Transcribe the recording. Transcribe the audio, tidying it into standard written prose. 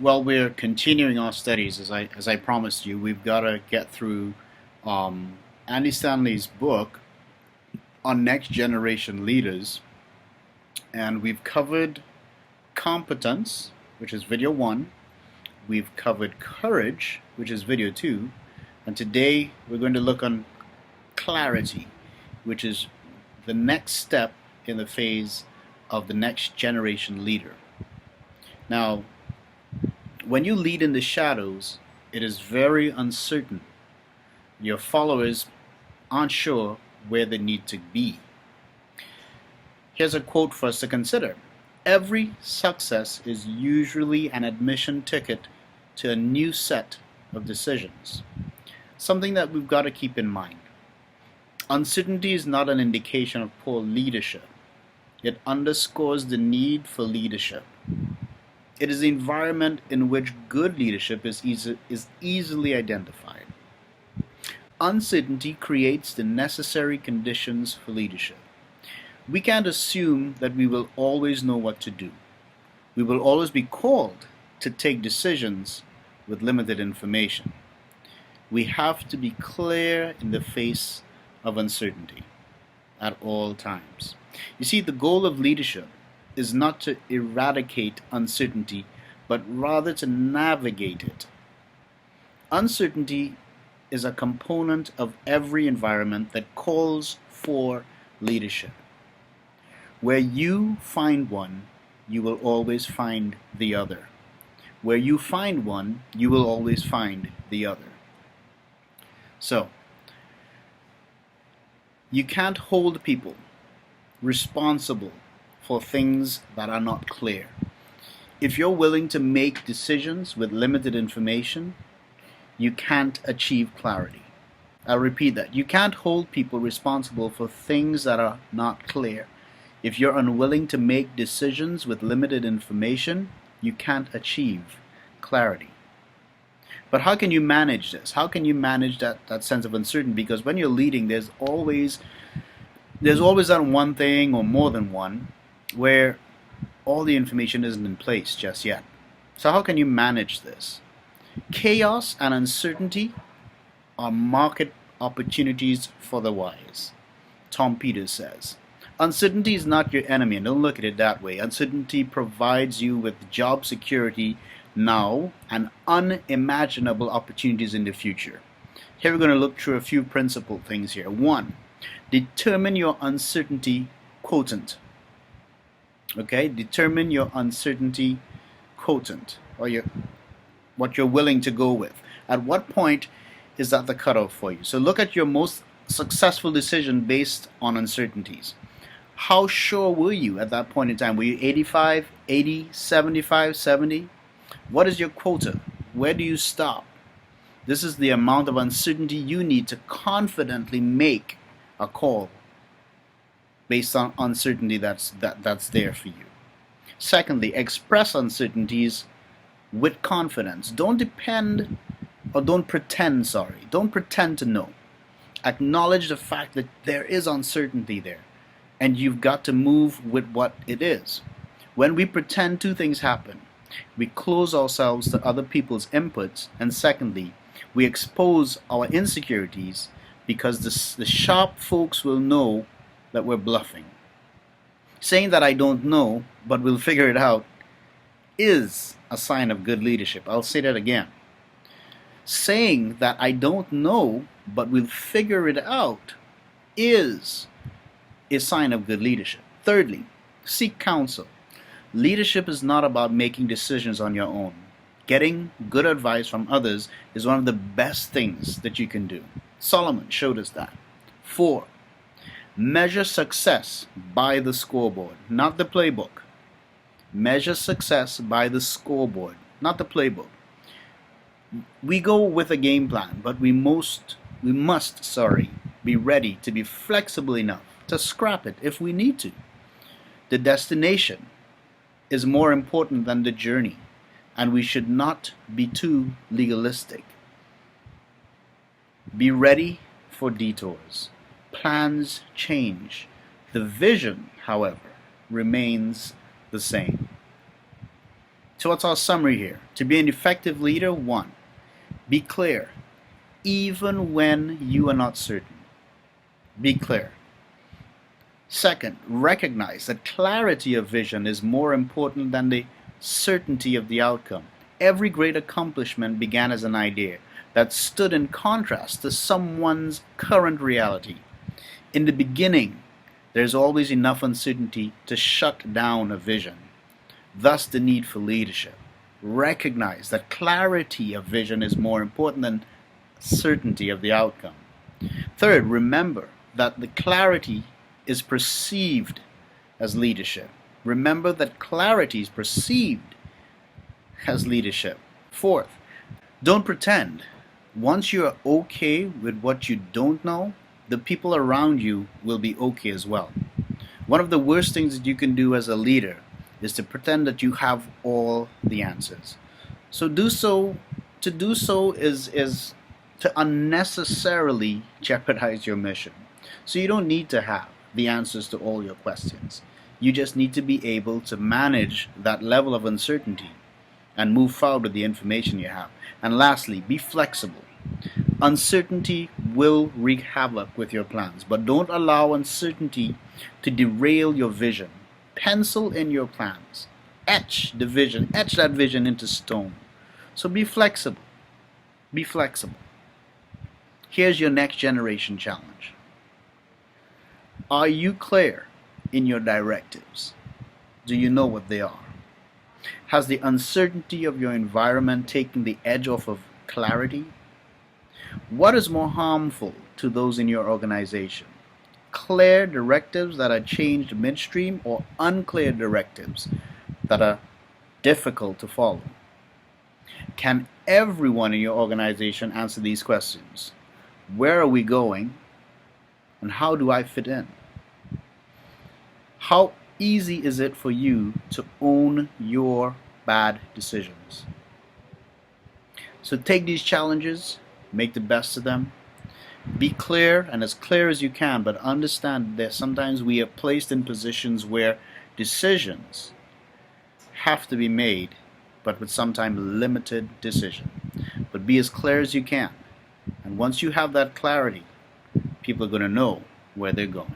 Well, we're continuing our studies as I promised you. We've got to get through Andy Stanley's book on next generation leaders, and we've covered competence, which is video one. We've covered courage, which is video two, and today we're going to look on clarity, which is the next step in the phase of the next generation leader. Now, when you lead in the shadows, it is very uncertain. Your followers aren't sure where they need to be. Here's a quote for us to consider. Every success is usually an admission ticket to a new set of decisions. Something that we've got to keep in mind. Uncertainty is not an indication of poor leadership. It underscores the need for leadership. It is the environment in which good leadership is easily identified. Uncertainty creates the necessary conditions for leadership. We can't assume that we will always know what to do. We will always be called to take decisions with limited information. We have to be clear in the face of uncertainty at all times. You see, the goal of leadership is not to eradicate uncertainty, but rather to navigate it. Uncertainty is a component of every environment that calls for leadership. Where you find one, you will always find the other. Where you find one, you will always find the other. So, you can't hold people responsible for things that are not clear. If you're willing to make decisions with limited information, you can't achieve clarity. I'll repeat that. You can't hold people responsible for things that are not clear. If you're unwilling to make decisions with limited information, you can't achieve clarity. But how can you manage this? How can you manage that sense of uncertainty? Because when you're leading, there's always that one thing or more than one where all the information isn't in place just yet. So how can you manage this? Chaos and uncertainty are market opportunities for the wise. Tom Peters says, uncertainty is not your enemy, and don't look at it that way. Uncertainty provides you with job security now and unimaginable opportunities in the future. Here we're going to look through a few principal things here. One, determine your uncertainty quotient. Okay, determine your uncertainty quotient, or what you're willing to go with. At what point is that the cutoff for you? So look at your most successful decision based on uncertainties. How sure were you at that point in time? Were you 85, 80, 75, 70? What is your quota? Where do you stop? This is the amount of uncertainty you need to confidently make a call based on uncertainty that's there for you. Secondly, express uncertainties with confidence. Don't pretend to know. Acknowledge the fact that there is uncertainty there, and you've got to move with what it is. When we pretend two things happen, we close ourselves to other people's inputs, and secondly, we expose our insecurities because the sharp folks will know that we're bluffing. Saying that I don't know, but we'll figure it out, is a sign of good leadership. I'll say that again. Saying that I don't know, but we'll figure it out, is a sign of good leadership. Thirdly, seek counsel. Leadership is not about making decisions on your own. Getting good advice from others is one of the best things that you can do. Solomon showed us that. 4. Measure success by the scoreboard, not the playbook. Measure success by the scoreboard, not the playbook. We go with a game plan, but we must be ready to be flexible enough to scrap it if we need to. The destination is more important than the journey, and we should not be too legalistic. Be ready for detours. Plans change. The vision, however, remains the same. So what's our summary here? To be an effective leader, 1, be clear, even when you are not certain. Be clear. Second, recognize that clarity of vision is more important than the certainty of the outcome. Every great accomplishment began as an idea that stood in contrast to someone's current reality. In the beginning, there's always enough uncertainty to shut down a vision. Thus, the need for leadership. Recognize that clarity of vision is more important than certainty of the outcome. Third, remember that the clarity is perceived as leadership. Remember that clarity is perceived as leadership. Fourth, don't pretend. Once you are okay with what you don't know, the people around you will be okay as well. One of the worst things that you can do as a leader is to pretend that you have all the answers. To do so is to unnecessarily jeopardize your mission. So you don't need to have the answers to all your questions. You just need to be able to manage that level of uncertainty and move forward with the information you have. And lastly, be flexible. Uncertainty will wreak havoc with your plans, but don't allow uncertainty to derail your vision. Pencil in your plans. Etch that vision into stone. So be flexible. Be flexible. Here's your next generation challenge. Are you clear in your directives? Do you know what they are? Has the uncertainty of your environment taken the edge off of clarity? What is more harmful to those in your organization? Clear directives that are changed midstream, or unclear directives that are difficult to follow? Can everyone in your organization answer these questions? Where are we going? And how do I fit in? How easy is it for you to own your bad decisions? So take these challenges, make the best of them. Be clear, and as clear as you can, but understand that sometimes we are placed in positions where decisions have to be made, but with sometimes limited decision. But be as clear as you can. And once you have that clarity, people are going to know where they're going.